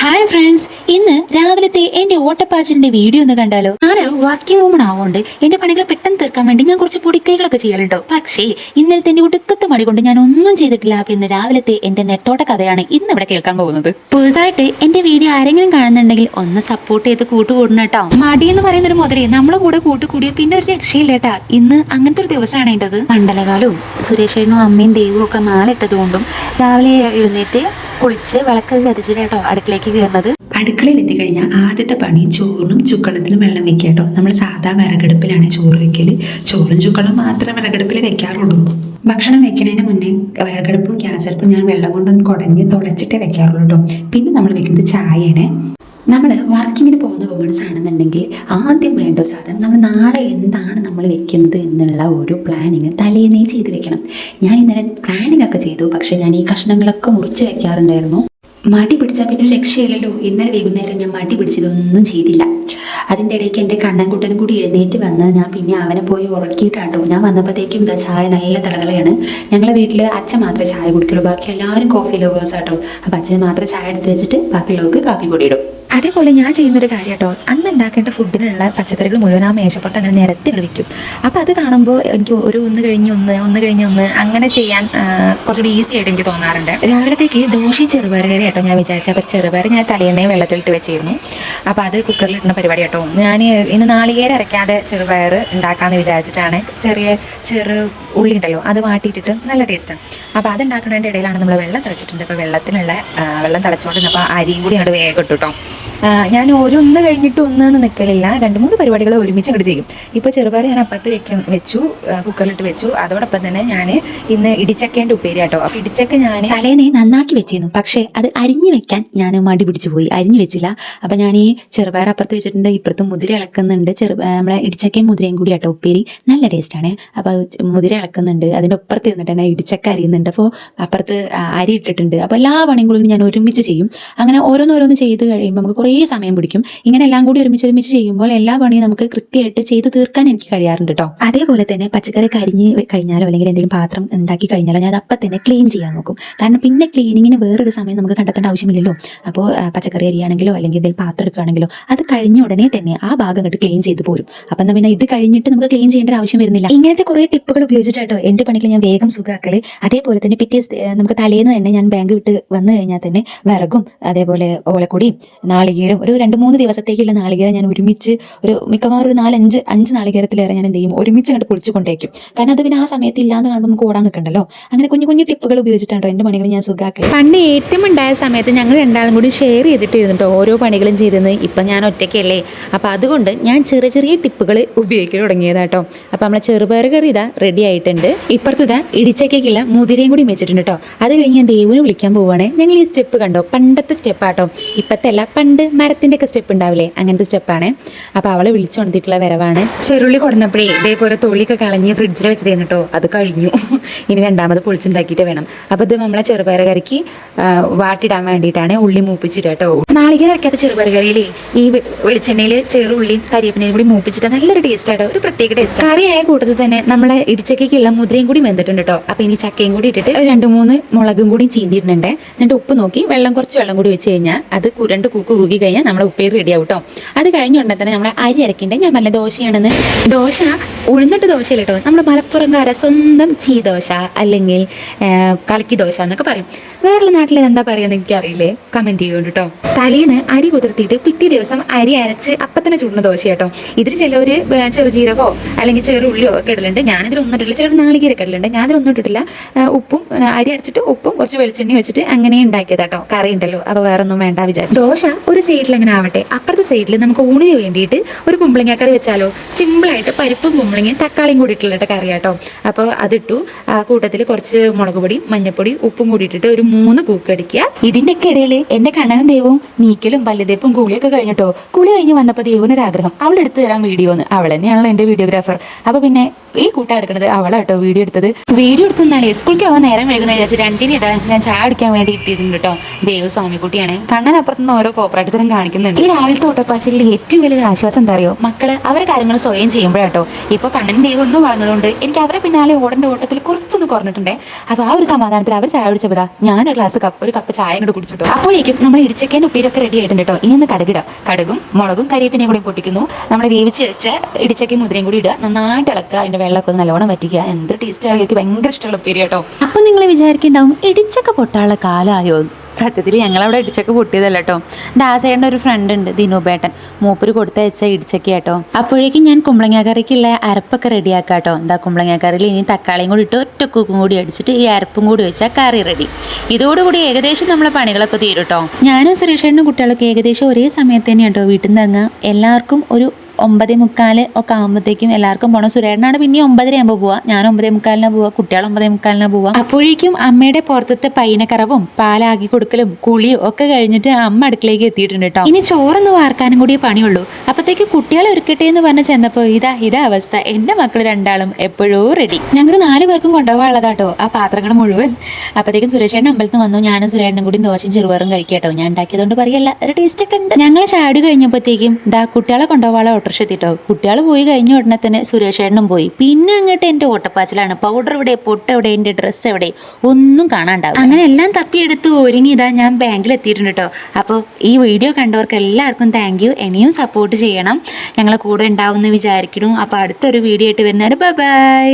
Hi friends, ഇന്ന് രാവിലത്തെ എന്റെ ഓട്ടപ്പാച്ചിലിന്റെ വീഡിയോ ഒന്ന് കണ്ടാലോ. ഞാനൊരു വർക്കിംഗ് വുമൺ ആവുകൊണ്ട് എന്റെ പണികൾ പെട്ടെന്ന് തീർക്കാൻ വേണ്ടി ഞാൻ കുറച്ച് പൊടിക്കൈകളൊക്കെ ചെയ്യലുണ്ടോ. പക്ഷേ ഇന്നലത്തെ എന്റെ ഒടുക്കത്തെ മടി കൊണ്ട് ഞാൻ ഒന്നും ചെയ്തിട്ടില്ല. അപ്പൊ ഇന്ന് രാവിലത്തെ എന്റെ നെട്ടോട്ട കഥയാണ് ഇന്ന് ഇവിടെ കേൾക്കാൻ പോകുന്നത്. പുതുതായിട്ട് എന്റെ വീഡിയോ ആരെങ്കിലും കാണുന്നുണ്ടെങ്കിൽ ഒന്ന് സപ്പോർട്ട് ചെയ്ത് കൂട്ടുകൂടണം കേട്ടോ. മടി എന്ന് പറയുന്ന ഒരു മുതലേ നമ്മളെ കൂടെ കൂട്ടുകൂടിയ പിന്നെ ഒരു രക്ഷയില്ല കേട്ടാ. ഇന്ന് അങ്ങനത്തെ ഒരു ദിവസമാണ് വേണ്ടത്. മണ്ഡലകാലവും സുരേഷേനും അമ്മയും ദൈവവും ഒക്കെ മാലിട്ടത് കൊണ്ടും രാവിലെ എഴുന്നേറ്റ് കുളിച്ച് വിളക്ക് കത്തിച്ചിട്ട് കേട്ടോ അടുക്കളയ്ക്ക് കയറുന്നത്. അടുക്കളയിൽ എത്തിക്കഴിഞ്ഞാൽ ആദ്യത്തെ പണി ചോറിനും ചുക്കളത്തിനും വെള്ളം വെക്കുക കേട്ടോ. നമ്മൾ സാധാ വിറകടുപ്പിലാണ് ചോറ് വെക്കല്. ചോറും ചുക്കളും മാത്രമേ വിറകടുപ്പിൽ വെക്കാറുള്ളൂ. ഭക്ഷണം വെക്കുന്നതിന് മുന്നേ വിറകടുപ്പും ഗ്യാസടുപ്പും ഞാൻ വെള്ളം കൊണ്ടൊന്ന് കുടഞ്ഞ് തുടച്ചിട്ടേ വെക്കാറുള്ളൂ കേട്ടോ. പിന്നെ നമ്മൾ വെക്കുന്നത് ചായയാണ്. നമ്മൾ വർക്കിങ്ങിന് പോകുന്ന വുമൺസ് ആണെന്നുണ്ടെങ്കിൽ ആദ്യം വേണ്ട ഒരു സാധനം, നമ്മൾ നാളെ എന്താണ് നമ്മൾ വെക്കുന്നത് എന്നുള്ള ഒരു പ്ലാനിങ് തലേന്നേ ചെയ്ത് വെക്കണം. ഞാൻ ഇന്നലെ പ്ലാനിങ് ഒക്കെ ചെയ്തു, പക്ഷേ ഞാൻ ഈ കഷ്ണങ്ങളൊക്കെ മുറിച്ച് വെക്കാറുണ്ടായിരുന്നു. മടി പിടിച്ചാൽ പിന്നെ ഒരു രക്ഷയില്ലല്ലോ. ഇന്നലെ വൈകുന്നേരം ഞാൻ മടി പിടിച്ചതൊന്നും ചെയ്തില്ല. അതിൻ്റെ ഇടയ്ക്ക് എൻ്റെ കണ്ണൻകുട്ടനും കൂടി എഴുന്നേറ്റ് വന്ന് ഞാൻ പിന്നെ അവനെ പോയി ഉറക്കിയിട്ടാട്ടോ. ഞാൻ വന്നപ്പോഴത്തേക്കും ഇതാ ചായ നല്ല തിളകളയാണ്. ഞങ്ങളെ വീട്ടിൽ അച്ഛൻ മാത്രമേ ചായ കുടിക്കുള്ളൂ, ബാക്കി എല്ലാവരും കോഫി ലവേഴ്സ് ആട്ടോ. അപ്പം അച്ഛന് മാത്രം ചായ എടുത്ത് വെച്ചിട്ട് ബാക്കിയുള്ളവർക്ക് കാപ്പി പൊടി ഇടും. അതേപോലെ ഞാൻ ചെയ്യുന്നൊരു കാര്യം കേട്ടോ, അന്ന് ഉണ്ടാക്കേണ്ട ഫുഡിനുള്ള പച്ചക്കറികൾ മുഴുവൻ ആ മേശപ്പുറത്ത് അങ്ങനെ നിരത്തി വെക്കും. അപ്പോൾ അത് കാണുമ്പോൾ എനിക്ക് ഒന്ന് കഴിഞ്ഞ് ഒന്ന് അങ്ങനെ ചെയ്യാൻ കുറച്ചുകൂടി ഈസി ആയിട്ട് എനിക്ക് തോന്നാറുണ്ട്. രാവിലത്തേക്ക് ദോശയും ചെറുപയർ കറി കേട്ടോ ഞാൻ വിചാരിച്ചത്. അപ്പോൾ ചെറുപയർ ഞാൻ തലേന്നേ വെള്ളത്തിലിട്ട് വെച്ചിരുന്നു. അപ്പോൾ അത് കുക്കറിൽ ഇടുന്ന പരിപാടി കേട്ടോ. ഞാൻ ഇന്ന് നാളികേരം അരയ്ക്കാതെ ചെറുപയർ ഉണ്ടാക്കാമെന്ന് വിചാരിച്ചിട്ടാണ്. ചെറു ഉള്ളി ഉണ്ടല്ലോ, അത് വാട്ടിയിട്ടിട്ട് നല്ല ടേസ്റ്റാണ്. അപ്പോൾ അത് ഉണ്ടാക്കുന്നതിൻ്റെ ഇടയിലാണ് നമ്മൾ വെള്ളം തിളച്ചിട്ടുണ്ട്. അപ്പോൾ വെള്ളം തിളച്ചുകൊണ്ടിരുന്നപ്പോൾ അരിയും കൂടി അങ്ങോട്ട് വേഗം ഇട്ടു കേട്ടോ. ഞാൻ ഒന്ന് കഴിഞ്ഞിട്ട് ഒന്നെന്ന് നിൽക്കലില്ല, 2-3 പരിപാടികൾ ഒരുമിച്ച് അങ്ങോട്ട് ചെയ്യും. ഇപ്പോൾ ചെറുപയർ ഞാൻ അപ്പുറത്ത് വെച്ചു, കുക്കറിലിട്ട് വെച്ചു. അതോടൊപ്പം തന്നെ ഞാൻ ഇന്ന് ഇടിച്ചക്കേൻ്റെ ഉപ്പേരി കേട്ടോ. അപ്പോൾ ഇടിച്ചക്ക ഞാൻ തലേന്നേ നന്നാക്കി വെച്ചിരുന്നു, പക്ഷേ അത് അരിഞ്ഞു വെക്കാൻ ഞാൻ മടി പിടിച്ചു പോയി, അരിഞ്ഞു വെച്ചില്ല. അപ്പോൾ ഞാൻ ഈ ചെറുപയർ അപ്പുറത്ത് വെച്ചിട്ടുണ്ട്, ഇപ്പുറത്തും മുതിര ഇളക്കുന്നുണ്ട്. നമ്മളെ ഇടിച്ചക്കയും മുതിരയും കൂടി കേട്ടോ ഉപ്പേരി നല്ല ടേസ്റ്റാണ്. അപ്പോൾ അത് മുതിര ഇളക്കുന്നുണ്ട്, അതിൻ്റെ അപ്പുറത്ത് ഇരുന്നിട്ട് തന്നെ ഇടിച്ചക്ക അരിയുന്നുണ്ട്. അപ്പോൾ അപ്പുറത്ത് അരി ഇട്ടിട്ടുണ്ട്. അപ്പോൾ എല്ലാ പണികളും ഞാൻ ഒരുമിച്ച് ചെയ്യും. അങ്ങനെ ഓരോന്ന് ചെയ്ത് കഴിയുമ്പോൾ നമുക്ക് കുറേ സമയം പിടിക്കും. ഇങ്ങനെ എല്ലാം കൂടി ഒരുമിച്ച് ചെയ്യുമ്പോൾ എല്ലാ പണിയും നമുക്ക് കൃത്യമായിട്ട് ചെയ്ത് തീർക്കാൻ എനിക്ക് കഴിയാറുണ്ട് കേട്ടോ. അതേപോലെ തന്നെ പച്ചക്കറി കരിഞ്ഞ് കഴിഞ്ഞാലോ അല്ലെങ്കിൽ എന്തെങ്കിലും പാത്രം ഉണ്ടാക്കി കഴിഞ്ഞാലോ ഞാൻ അപ്പം തന്നെ ക്ലീൻ ചെയ്യാൻ നോക്കും. കാരണം പിന്നെ ക്ലീനിങ്ങിന് വേറൊരു സമയം നമുക്ക് കണ്ടെത്തേണ്ട ആവശ്യമില്ലല്ലോ. അപ്പോൾ പച്ചക്കറി അരിയാണെങ്കിലോ അല്ലെങ്കിൽ എന്തെങ്കിലും പാത്രം എടുക്കുകയാണെങ്കിലോ അത് കഴിഞ്ഞ ഉടനെ തന്നെ ആ ഭാഗം കണ്ട് ക്ലീൻ ചെയ്ത് പോരും. അപ്പം എന്താ പിന്നെ ഇത് കഴിഞ്ഞിട്ട് നമുക്ക് ക്ലീൻ ചെയ്യേണ്ട ആവശ്യം വരുന്നില്ല. ഇങ്ങനത്തെ കുറേ ടിപ്പുകൾ ഉപയോഗിച്ചിട്ടോ എൻ്റെ പണികൾ ഞാൻ വേഗം സുഖാക്കല്. അതേപോലെ തന്നെ നമുക്ക് തലേന്ന് തന്നെ ഞാൻ ബാങ്ക് വിട്ട് വന്നു കഴിഞ്ഞാൽ തന്നെ വിറകും അതേപോലെ ഓലക്കൊടിയും നാളികേരം ഒരു 2-3 ദിവസത്തേക്കുള്ള നാളികേരം ഞാൻ ഒരുമിച്ച് മിക്കവാറും ഒരു 4-5 നാളികേരത്തിലേറെ ഞാൻ എന്ത് ചെയ്യും ഒരുമിച്ച് കണ്ട് പൊളിച്ചു കൊണ്ടേക്കും. കാരണം അത് പിന്നെ ആ സമയത്ത് ഇല്ലാന്ന് കാണുമ്പോൾ നമുക്ക് ഓടാൻ നിൽക്കണ്ടല്ലോ. അങ്ങനെ കുഞ്ഞു ടിപ്പുകൾ ഉപയോഗിച്ചിട്ടാണോ എൻ്റെ പണികൾ ഞാൻ സുഖാക്കി. പണ്ട് ഏറ്റവും ഉണ്ടായ സമയത്ത് ഞങ്ങൾ രണ്ടാളും കൂടി ഷെയർ ചെയ്തിട്ടിരുന്നുട്ടോ ഓരോ പണികളും ചെയ്തെന്ന്. ഇപ്പം ഞാൻ ഒറ്റയ്ക്കല്ലേ, അപ്പം അതുകൊണ്ട് ഞാൻ ചെറിയ ടിപ്പുകൾ ഉപയോഗിക്കാൻ തുടങ്ങിയതാട്ടോ. അപ്പം നമ്മളെ ചെറുപയർ കറി ഇതാ റെഡി ആയിട്ടുണ്ട്. ഇപ്പുറത്ത് ഇതാ ഇടിച്ചക്കയ്ക്കുള്ള മുതിരയും കൂടി വെച്ചിട്ടുണ്ട് കേട്ടോ. അത് കഴിഞ്ഞ് ഞാൻ ദേവുവിനെ വിളിക്കാൻ പോവുകയാണെ. ഞങ്ങൾ ഈ സ്റ്റെപ്പ് കണ്ടോ, പണ്ടത്തെ സ്റ്റെപ്പാട്ടോ. ഇപ്പത്തെ അല്ല, പണ്ട് മരത്തിൻ്റെ ഒക്കെ സ്റ്റെപ്പ് ഉണ്ടാവില്ലേ, അങ്ങനത്തെ സ്റ്റെപ്പാണ്. അപ്പോൾ അവളെ വിളിച്ചുകൊണ്ടിട്ടുള്ള വരവാണ്. ചെറുള്ളി കൊടുന്നപ്പോഴേ ഇതേപോലെ തൊള്ളിയൊക്കെ കളഞ്ഞ് ഫ്രിഡ്ജിൽ വെച്ച് തന്നിട്ടോ. അത് കഴിഞ്ഞു, ഇനി രണ്ടാമത് പൊളിച്ചുണ്ടാക്കിയിട്ട് വേണം. അപ്പോൾ ഇത് നമ്മളെ ചെറുപയർ കറിക്ക് വാട്ടിടാൻ വേണ്ടിയിട്ടാണ് ഉള്ളി മൂപ്പിച്ചിട്ട് കേട്ടോ. നാളികേരം അരക്കാത്ത ചെറുപയർ കറിയിലേ ഈ വെളിച്ചെണ്ണയിൽ ചെറുള്ളിയും കരിയേപ്പിനെയും കൂടി മൂപ്പിച്ചിട്ട് നല്ലൊരു ടേസ്റ്റ് ആട്ടോ, ഒരു പ്രത്യേക ടേസ്റ്റ്. കറിയായ കൂട്ടത്തിൽ തന്നെ നമ്മളെ ഇടിച്ചക്കയ്ക്കുള്ള മുതിരയും കൂടി വെന്തിട്ടുണ്ട് കേട്ടോ. അപ്പോൾ ഇനി ചക്കയും കൂടി ഇട്ടിട്ട് 2-3 മുളകും കൂടി ചീന്തിയിട്ടുണ്ട്. എന്നിട്ട് ഉപ്പ് നോക്കി കുറച്ച് വെള്ളം കൂടി വെച്ച് കഴിഞ്ഞാൽ അത് 2 കൂക്ക് കൂക്കി കഴിഞ്ഞാൽ നമ്മളെ ഉപ്പേരി റെഡി ആവും കേട്ടോ. അത് കഴിഞ്ഞുകൊണ്ടേ തന്നെ നമ്മളെ അരി അരക്കണ്ടേ. ഞാൻ നല്ല ദോശയാണെന്ന്. ദോശ ഉഴുന്നിട്ട് ദോശയല്ല കേട്ടോ, നമ്മുടെ മലപ്പുറംകാരെ സ്വന്തം ചീദോശ അല്ലെങ്കിൽ കലക്കി ദോശ എന്നൊക്കെ പറയും. വേറെ നാട്ടിൽ എന്താ പറയുക എനിക്കറിയില്ലേ, കമൻറ്റ് ചെയ്യുന്നുണ്ട് കേട്ടോ. തലേന്ന് അരി കുതിർത്തിയിട്ട് പിറ്റേ ദിവസം അരി അരച്ച് അപ്പം തന്നെ ചുടുന്ന ദോശ കേട്ടോ. ഇതിൽ ചിലവർ ചെറുജീരകോ അല്ലെങ്കിൽ ചെറുള്ളിയോ ഒക്കെ ഇടലുണ്ട്. ഞാനിതിലൊന്നും ഇട്ടില്ല. ചിലർ നാളികേരൊക്കെ ഇടലുണ്ട്. ഞാനിതിലൊന്നും ഇട്ടിട്ടില്ല. ഉപ്പും അരി അരച്ചിട്ട് ഉപ്പും കുറച്ച് വെളിച്ചെണ്ണ വെച്ചിട്ട് അങ്ങനെ ഉണ്ടാക്കിയതാട്ടോ. കറി ഉണ്ടല്ലോ, അപ്പോൾ വേറെ ഒന്നും വേണ്ട വിചാരിച്ചു. ദോശ ഒരു സൈഡിൽ അങ്ങനെ ആവട്ടെ. അപ്പുറത്തെ സൈഡിൽ നമുക്ക് ഊണിന് വേണ്ടിയിട്ട് ഒരു കുമ്പളങ്ങ കറി വെച്ചാലോ. സിമ്പിളായിട്ട് പരിപ്പും കുമ്പളങ്ങയും തക്കാളിയും കൂടി ഇട്ടുള്ള കറി കേട്ടോ. അപ്പോൾ അതിട്ടു. ആ കൂട്ടത്തിൽ കുറച്ച് മുളക് പൊടിയും മഞ്ഞപ്പൊടി ഉപ്പും കൂടി ഇട്ടിട്ട് ഒരു 3 കൂക്കടിക്കുക. ഇതിൻ്റെ ഒക്കെ ഇടയിൽ എൻ്റെ കണ്ണനും ദൈവവും നീക്കലും പല്ലുതേപ്പും കുളിയൊക്കെ കഴിഞ്ഞിട്ടോ. കുളി കഴിഞ്ഞ് വന്നപ്പോൾ ദൈവനൊരാഗ്രഹം അവളെടുത്ത് തരാൻ വീഡിയോ എന്ന്. അവൾ തന്നെയാണല്ലോ എൻ്റെ വീഡിയോഗ്രാഫർ. അപ്പോൾ പിന്നെ ഈ കൂട്ടം എടുക്കുന്നത് അവളാട്ടോ വീഡിയോ എടുത്തത്. വീഡിയോ എടുത്തെന്നാലേ സ്കൂളിലേക്ക് ആവാൻ നേരം വൈകുന്ന വിചാരിച്ച് 2-ന് ഇതാ ഞാൻ ചായ അടിക്കാൻ വേണ്ടി ഇട്ടിരുന്നു കേട്ടോ. ദേവ് സ്വാമിക്കുട്ടിയാണ്. കണ്ണൻ അപ്പുറത്തുനിന്ന് ഓരോ കോപ്ര കോപ്രാട്ടത്തരം കാണിക്കുന്നുണ്ട്. ഈ രാവിലത്തെ ഓട്ടപ്പാച്ചിലിൽ ഏറ്റവും വലിയ ആശ്വാസം എന്താ അറിയോ, മക്കള് അവരെ കാര്യങ്ങൾ സ്വയം ചെയ്യുമ്പോഴാട്ടോ. ഇപ്പൊ കണ്ണനും ദൈവം ഒന്നും വളർന്നതുകൊണ്ട് എനിക്ക് അവരെ പിന്നാലെ ഓടേണ്ട ഓട്ടത്തിൽ കുറച്ചൊന്ന് കുറഞ്ഞിട്ടുണ്ടേ. അപ്പൊ ആ ഒരു സമാധാനത്തിൽ അവർ ചായ കുടിച്ചപ്പോഴാ ഞാനൊരു ഒരു കപ്പ് ചായ കൂടെ കുടിച്ചിട്ടോ. അപ്പോഴേക്കും നമ്മൾ ഇടിച്ചക്കേൻ്റെ ഉപ്പേരൊക്കെ റെഡി ആയിട്ടുണ്ട് കേട്ടോ. ഇനി ഒന്ന് കടുകിടാം. കടുകും മുളകും കരിയേപ്പിനെയും കൂടി പൊട്ടിക്കുന്നു. നമ്മൾ വേവിച്ച് വെച്ച ഇടിച്ചക്കയും മുതിരയും കൂടി ഇടുക, നന്നായിട്ട് ഇളക്കുക, അതിന്റെ വെള്ളമൊക്കെ ഒന്ന് നല്ലോണം വറ്റിക്കുക. എന്ത് ടേസ്റ്റ് അറിയാം, എനിക്ക് ഭയങ്കര ഇഷ്ടമുള്ള ഉപ്പേരി കേട്ടോ. അപ്പൊ നിങ്ങൾ വിചാരിക്കുന്നുണ്ടാവും ഇടിച്ചക്ക പൊട്ടാനുള്ള കാലമായോ. സത്യത്തിൽ ഞങ്ങളവിടെ ഇടിച്ചക്ക പൊട്ടിയതല്ല കേട്ടോ. ദാസേൻ്റെ ഒരു ഫ്രണ്ട് ഉണ്ട്, ദിനുബേട്ടൻ, മൂപ്പര് കൊടുത്തയച്ച ഇടിച്ചക്ക കേട്ടോ. അപ്പോഴേക്കും ഞാൻ കുമ്പളങ്ങ കറിക്കുള്ള അരപ്പൊക്കെ റെഡിയാക്കാം കേട്ടോ. എന്താ കുമ്പളങ്ങ കറിയിൽ ഇനി തക്കാളിയും കൂടി ഇട്ട് ഒറ്റ കുക്കും കൂടി അടിച്ചിട്ട് ഈ അരപ്പും കൂടി വെച്ചാൽ കറി റെഡി. ഇതോടുകൂടി ഏകദേശം നമ്മളെ പണികളൊക്കെ തീരും കേട്ടോ. ഞാനും സുരേഷേട്ടനും കുട്ടികളൊക്കെ ഏകദേശം ഒരേ സമയത്ത് തന്നെയാണ് കേട്ടോ വീട്ടിൽ നിന്ന് ഇറങ്ങുക. എല്ലാവർക്കും ഒരു 9:45 ഒക്കെ ആകുമ്പോഴത്തേക്കും എല്ലാവർക്കും പോകണം. സുരേട്ടനാണ് പിന്നെ 9:30 ആകുമ്പോൾ പോവുക, ഞാൻ 9:45 പോവുക, കുട്ടികൾ 9:45 പോവുക. അപ്പോഴേക്കും അമ്മയുടെ പുറത്തത്തെ പൈനക്കറവും പാലാക്കി കൊടുക്കലും കുളിയും ഒക്കെ കഴിഞ്ഞിട്ട് അമ്മ അടുക്കളയിലേക്ക് എത്തിയിട്ടുണ്ട് കേട്ടോ. ഇനി ചോറൊന്ന് വാർക്കാനും കൂടിയേ പണിയുള്ളൂ. അപ്പോഴത്തേക്ക് കുട്ടികളെ ഒരുക്കട്ടെ എന്ന് പറഞ്ഞ് ചെന്നപ്പോൾ ഇതാ അവസ്ഥ. എൻ്റെ മക്കൾ രണ്ടാളും എപ്പോഴോ റെഡി. ഞങ്ങൾ 4 പേർക്കും കൊണ്ടുപോകാനുള്ളതാട്ടോ ആ പാത്രങ്ങൾ മുഴുവൻ. അപ്പോഴത്തേക്കും സുരേഷേട്ടൻ അമ്പലത്തിൽ വന്നു. ഞാനും സുരേഷനും കൂടി ദോശയും ചെറുപയറും കഴിക്കട്ടോ. ഞാൻ ഉണ്ടാക്കിയതുകൊണ്ട് പറയല്ല, ഒരു ടേസ്റ്റ് ഒക്കെ ഉണ്ട്. ഞങ്ങൾ ചാടി കഴിഞ്ഞപ്പോഴത്തേക്കും കുട്ടികളെ കൊണ്ടുപോകാനുള്ള ഓട്ടർഷ എത്തിട്ടോ. കുട്ടികൾ പോയി കഴിഞ്ഞ ഉടനെ തന്നെ സുരേഷേട്ടനും പോയി. പിന്നെ അങ്ങോട്ട് എൻ്റെ ഓട്ടപ്പാച്ചിലാണ്. പൗഡർ എവിടെ, പൊട്ട് എവിടെ, എൻ്റെ ഡ്രസ്സ് എവിടെ, ഒന്നും കാണാണ്ടാവും. അങ്ങനെ എല്ലാം തപ്പിയെടുത്ത് ഒരുങ്ങി ഞാൻ ബാങ്കിൽ എത്തിയിട്ടുണ്ട് കേട്ടോ. അപ്പോൾ ഈ വീഡിയോ കണ്ടവർക്ക് എല്ലാവർക്കും താങ്ക് യു. ഇനിയും സപ്പോർട്ട് ചെയ്യണം, ഞങ്ങളെ കൂടെ ഉണ്ടാവും എന്ന് വിചാരിക്കുന്നു. അപ്പോൾ അടുത്തൊരു വീഡിയോ ആയിട്ട് വരുന്നവരെ ബൈ ബൈ.